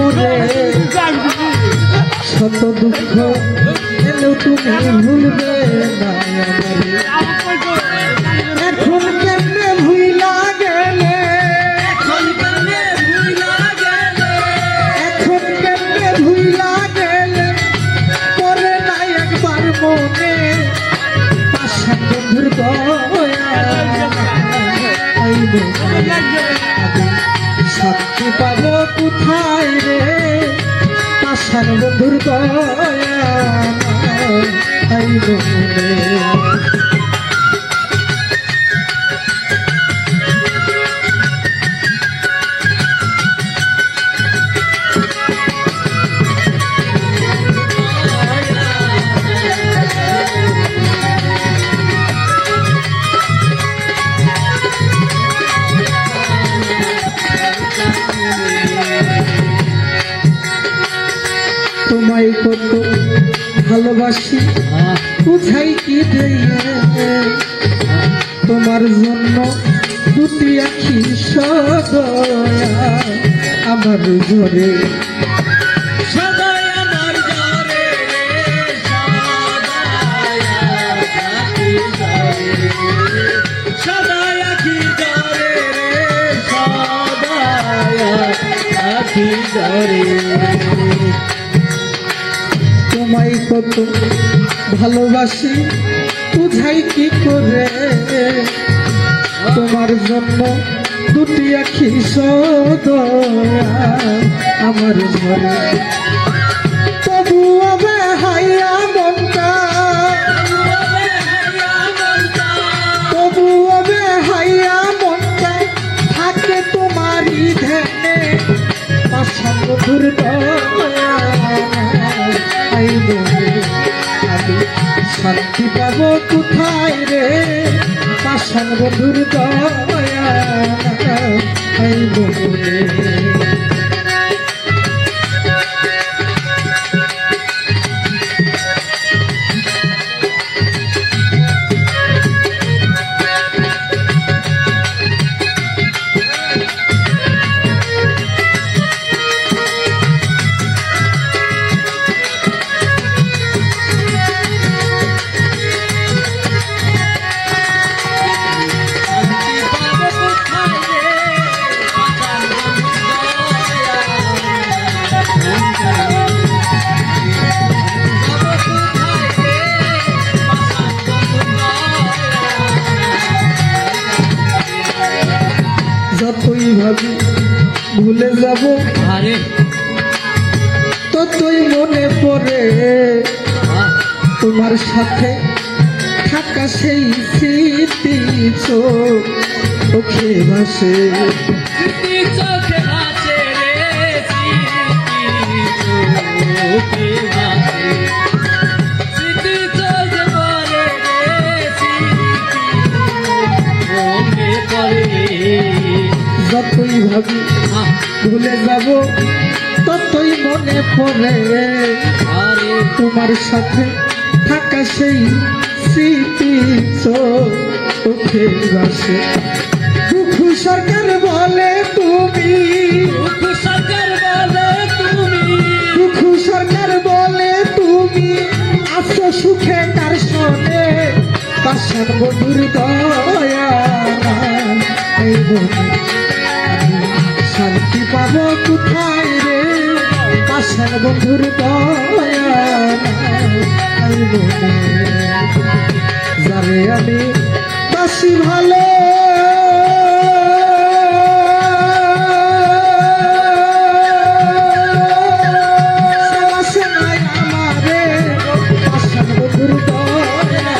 মোরে শত দুঃখ এলেও তুমি ভুলবে না এখন কেমনে ভুইলা গেলে এখন কেমনে ভুইলা গেলে পরে না একবার মনে পাশান বন্ধুর দয়া শান্তি পাবো কোথায় রে পাশান বন্ধুর দয়া তোমায় কত ভালোবাসি বুঝাই কি দিয়ে তোমার জন্য দুটি আখি সদয়া আমার ঘরে তোমায় কত ভালোবাসি বুঝাই কি করে তোমার জন্য দুটি আখি সদয়া আমার ঘরে তবুও বেহাইয়া মনটা তবুও বেহাইয়া মনটা থাকে তোমারই ধ্যানে পাশান বন্ধুর দয়া শান্তি পাবো কোথায় রে পাশান বন্ধুর দয়া যতই ভাবি ভুলে যাব ততই মনে পড়ে তোমার সাথে থাকা সেই স্মৃতি চোখে ভাসে যতই ভাবি ভুলে যাব ততই মনে পড়ে তোমার সাথে থাকা সেই স্মৃতি চোখে ভাসে দুঃখ সরকার বলে তুমি দুঃখ সরকার বলে তুমি আছো সুখে তার শোনে পাশান বন্ধুর দয়া শান্তি পাবো কোথায় রে পাশান বন্ধুর দয়া যারে আমি বাসি ভালো আমারে পাশান বন্ধুর দয়া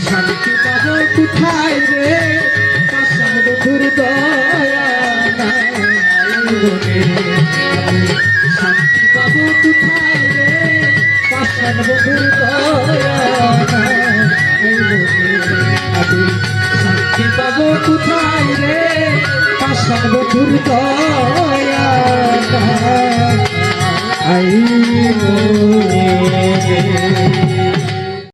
শান্তি পাবো কোথায় রে পাশান বন্ধুর দয়া শান্তি পাবো কোথায় রে পাশান বন্ধুর দয়া শান্তি পাবো কোথায় রে পাশান বন্ধুর দয়া